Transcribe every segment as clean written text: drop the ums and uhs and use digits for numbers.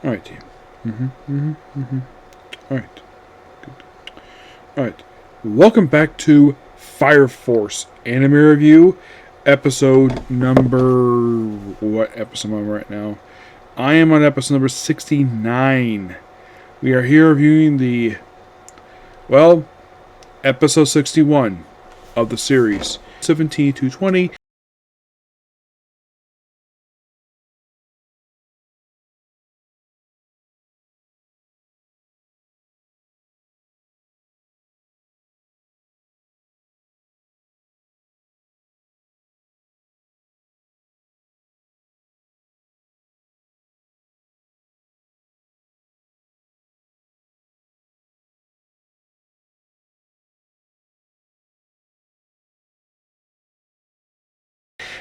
All right, team. All right. Good. All right. Welcome back to Fire Force Anime Review, episode number... What episode am I right now? I am on episode number 69. We are here reviewing the... Well, episode 61 of the series. 17 to 20.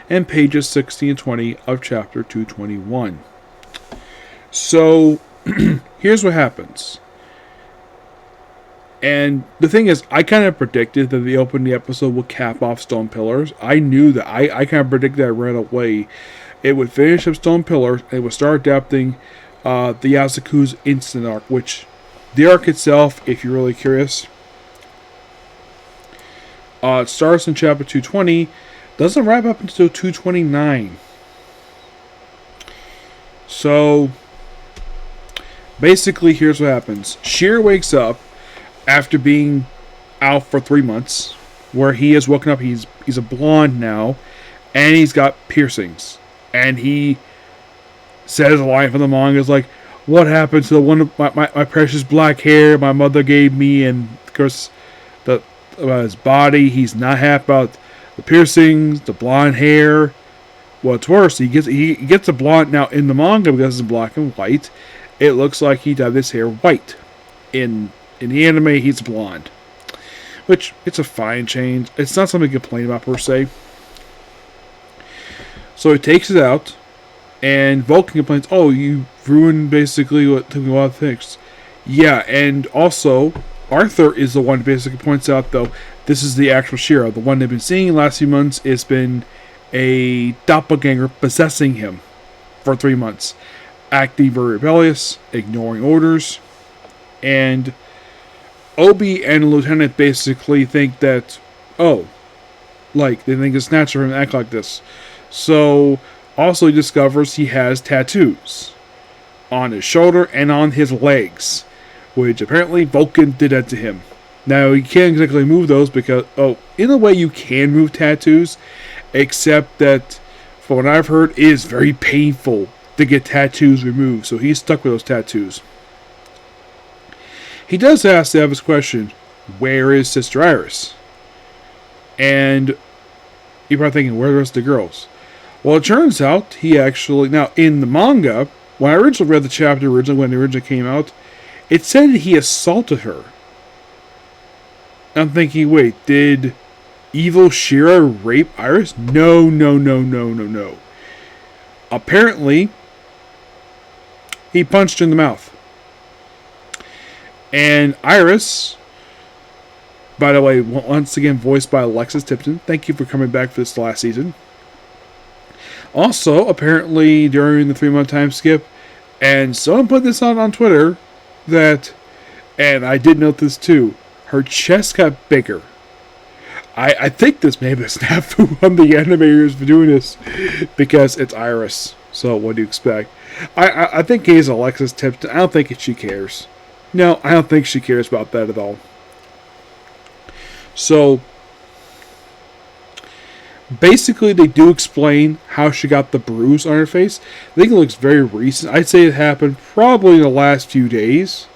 And pages 60 and 20 of chapter 221. So, here's what happens. And the thing is, I kind of predicted that the opening episode would cap off Stone Pillars. I knew that. I kind of predicted that right away. It would finish up Stone Pillars, and it would start adapting the Yasuku's instant arc, which the arc itself, if you're really curious, it starts in chapter 220, doesn't wrap up until 229. So, basically, here's what happens. Sheer wakes up after being out for 3 months, where he has woken up. He's a blonde now, and he's got piercings. And he says a line from the manga is like, "What happened to the one of my precious black hair my mother gave me?" And of course, about his body, he's not happy about the piercings, the blonde hair. Well, it's worse. He gets a blonde now in the manga because it's black and white. It looks like he dyed his hair white. In the anime, he's blonde, which it's a fine change. It's not something to complain about per se. So he takes it out, and Vulcan complains, "Oh, you ruined basically what took me a while to fix." Yeah, and also Arthur is the one who basically points out, though, this is the actual Shiro. The one they've been seeing the last few months. It's been a doppelganger possessing him for 3 months, acting very rebellious, ignoring orders, and Obi and Lieutenant basically think that, they think it's natural for him to act like this. So, also he discovers he has tattoos on his shoulder and on his legs, which apparently Vulcan did that to him. Now, you can't exactly move those because, in a way you can move tattoos, except that, from what I've heard, it is very painful to get tattoos removed, so he's stuck with those tattoos. He does ask the obvious question, where is Sister Iris? And you're probably thinking, where are the rest of the girls? Well, it turns out he actually... Now, in the manga, when I originally read the chapter when it originally came out, it said that he assaulted her. I'm thinking, wait, did evil Shira rape Iris? No. Apparently, he punched her in the mouth. And Iris, by the way, once again voiced by Alexis Tipton. Thank you for coming back for this last season. Also, apparently, during the 3-month time skip, and someone put this on Twitter, that, and I did note this too, her chest got bigger. I think this may be a snafu on the animators for doing this, because it's Iris. So what do you expect? I think he's Alexis Tipton. I don't think she cares. No, I don't think she cares about that at all. So, basically, they do explain how she got the bruise on her face. I think it looks very recent. I'd say it happened probably in the last few days.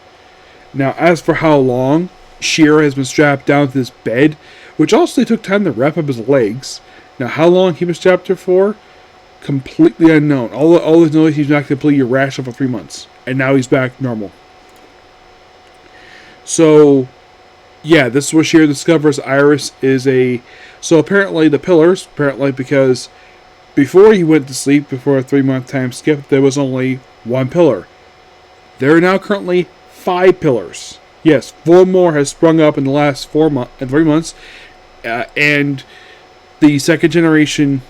Now, as for how long Shira has been strapped down to this bed, which also took time to wrap up his legs. Now, how long he was strapped there for, completely unknown. All this knows he's not completely irrational for 3 months, and now he's back normal. So, yeah, this is where Shira discovers Iris is a... So apparently the pillars, because before he went to sleep, before a 3-month time skip, there was only 1 pillar. There are now currently 5 pillars. Yes, 4 more has sprung up in the last 3 months, and the second generation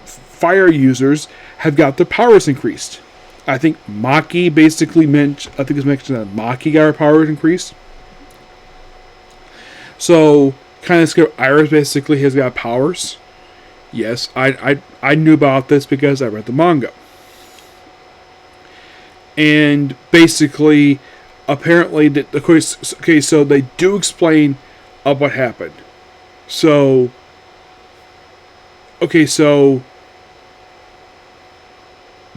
fire users have got their powers increased. I think Maki basically meant, I think it's mentioned that Maki got her powers increased. So, kind of scary. Iris basically has got powers. Yes, I knew about this because I read the manga. And basically, apparently, of course, okay, so they do explain of what happened. So, okay, so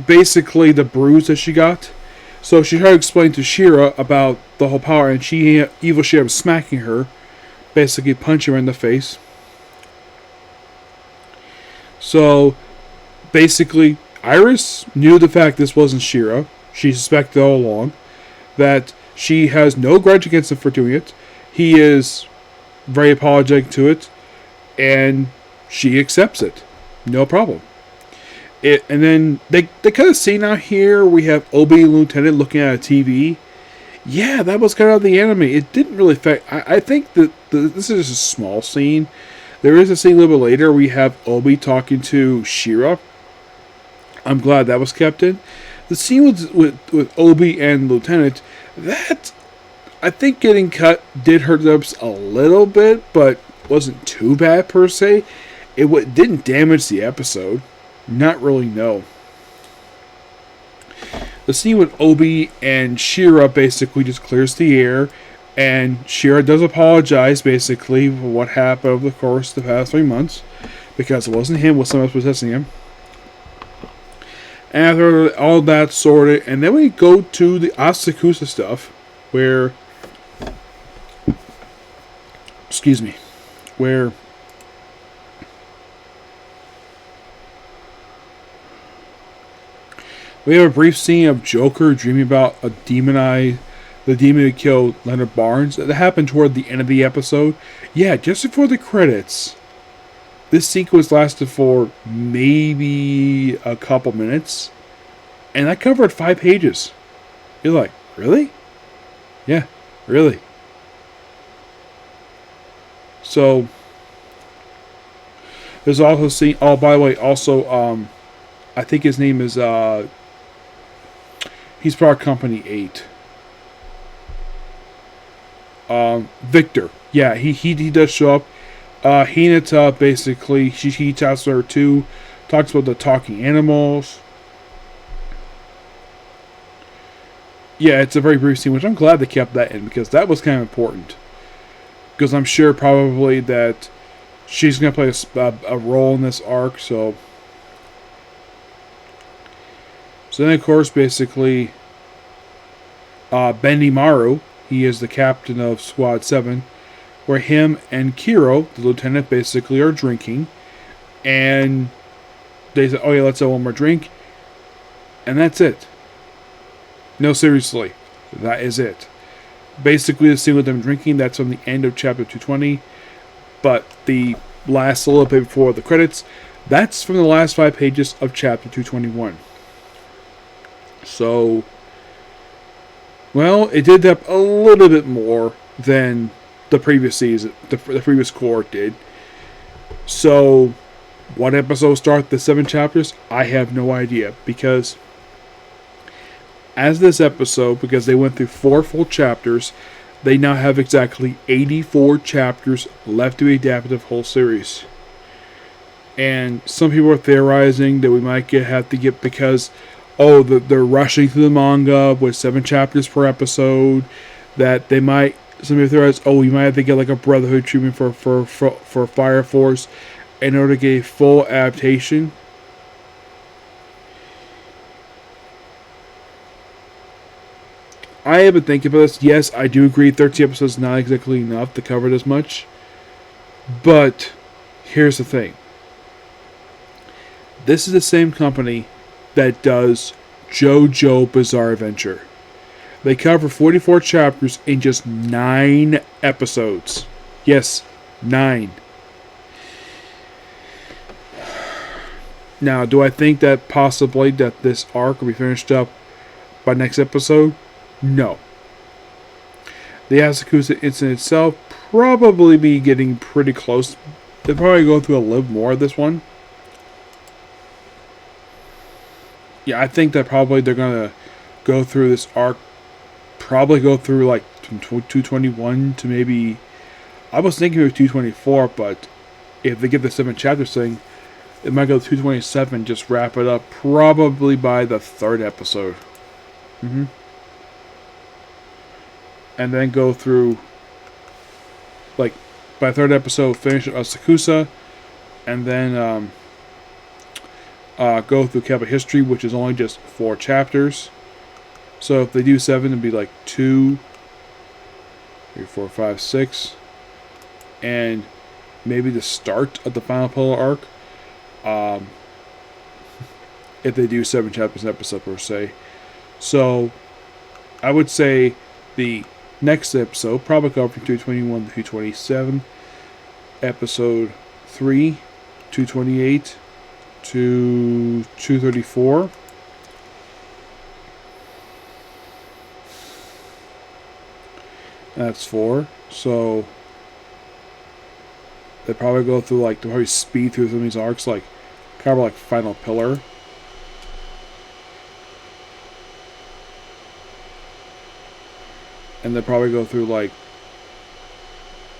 basically the bruise that she got. So she tried to explain to Shira about the whole power, and evil Shira was smacking her, basically punching her in the face. So basically, Iris knew the fact this wasn't Shira. She suspected all along that she has no grudge against him for doing it. He is very apologetic to it, and she accepts it. No problem. And then they kind of scene out here. We have Obi and Lieutenant looking at a TV. Yeah, that was kind of the anime. It didn't really affect. I think that this is a small scene. There is a scene a little bit later. We have Obi talking to Shira. I'm glad that was kept in. The scene with Obi and Lieutenant, that I think getting cut did hurt them a little bit, but wasn't too bad per se. It didn't damage the episode. Not really, no. The scene with Obi and Shira basically just clears the air, and Shira does apologize basically for what happened over the course of the past 3 months, because it wasn't him, it was someone else possessing him. After all that sorted, and then we go to the Asakusa stuff, where we have a brief scene of Joker dreaming about the demon who killed Leonard Barnes. That happened toward the end of the episode. Yeah, just before the credits. This sequence lasted for maybe a couple minutes. And that covered 5 pages. You're like, really? Yeah, really. So, there's also scene. Oh, by the way, also, I think his name is, he's part of Company 8. Victor. Yeah, he does show up. Hinata, basically, he talks to her too. Talks about the talking animals. Yeah, it's a very brief scene, which I'm glad they kept that in, because that was kind of important. Because I'm sure probably that she's going to play a role in this arc, so then, of course, basically, Benimaru, he is the captain of Squad 7, where him and Kiro, the lieutenant, basically are drinking. And they say, oh yeah, let's have one more drink. And that's it. No, seriously. That is it. Basically, the scene with them drinking, that's from the end of chapter 220. But the last little bit before the credits, that's from the last 5 pages of chapter 221. So, well, it did that a little bit more than the previous season, the previous cohort did. So, what episode start the 7 chapters? I have no idea, because as this episode, because they went through 4 full chapters, they now have exactly 84 chapters left to be adapted of the whole series. And some people are theorizing that we might have to get, because they're rushing through the manga with 7 chapters per episode, that they might, some people theorize, we might have to get like a Brotherhood treatment for Fire Force in order to get a full adaptation. I have been thinking about this. Yes, I do agree 13 episodes is not exactly enough to cover this much. But here's the thing. This is the same company that does JoJo Bizarre Adventure. They cover 44 chapters in just 9 episodes. Yes, 9. Now, do I think that possibly that this arc will be finished up by next episode? No. The Asakusa incident itself probably be getting pretty close. They'll probably go through a little more of this one. yeah, I think that probably they're gonna go through this arc. Probably go through like from 221 to maybe. I was thinking of 224, but if they get the 7 chapters thing, it might go to 227. Just wrap it up probably by the 3rd episode. And then go through, like, by 3rd episode, finish Asakusa, and then go through Kappa History, which is only just 4 chapters. So if they do 7, it'd be like 2, 3, 4, 5, 6, and maybe the start of the Final Pillar arc. If they do 7 chapters an episode per se. So I would say the next episode probably go from 221 to 227. Episode 3, 228 to 234. That's 4. So they probably go through like they probably speed through some of these arcs, like cover like Final Pillar. And they probably go through like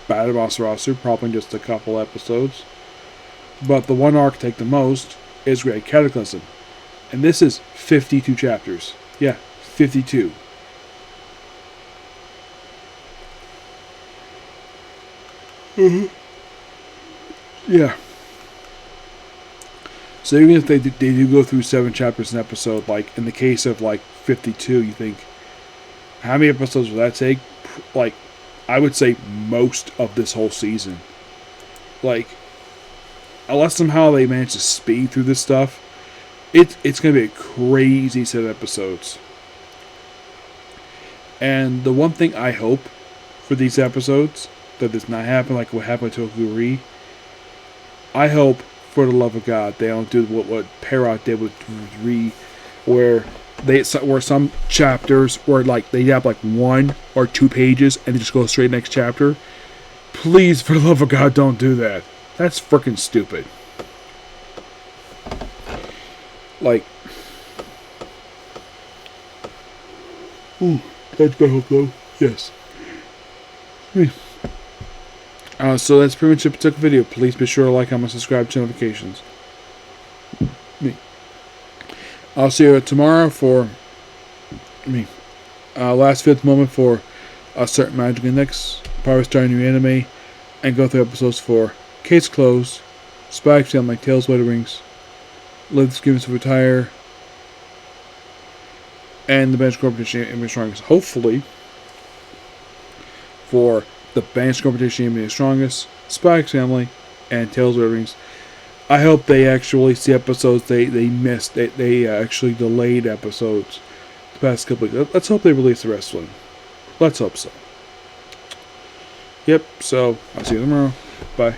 Battle of Amaterasu, probably just a couple episodes. But the one arc take the most is Great Cataclysm. And this is 52 chapters. Yeah, 52. Yeah. So even if they do go through 7 chapters an episode, like in the case of like 52, you think, how many episodes will that take? Like, I would say most of this whole season. Like, unless somehow they manage to speed through this stuff, it's going to be a crazy set of episodes. And the one thing I hope for these episodes that does not happen like what happened to Tokuguri, I hope, for the love of God, they don't do what Parrot did with Re, where some chapters where like they have like 1 or 2 pages and they just go straight next chapter. Please, for the love of God, don't do that. That's freaking stupid. Like, ooh, that's my hope though. Yes. So that's pretty much it for the video. Please be sure to like, comment, subscribe to notifications. I'll see you tomorrow for last 5th moment for a certain Magic Index, Power Star New Anime, and go through episodes for Case Closed, Spy X Family, Tales, Wedding Rings, Live the Schemes to Retire, and the Bench Competition Anime Strongest. Hopefully, for the Bench Competition Anime Strongest, Spy X Family, and Tales, Wedding Rings, I hope they actually see episodes they missed. They actually delayed episodes the past couple weeks. Let's hope they release the rest of them. Let's hope so. Yep, so I'll see you tomorrow. Bye.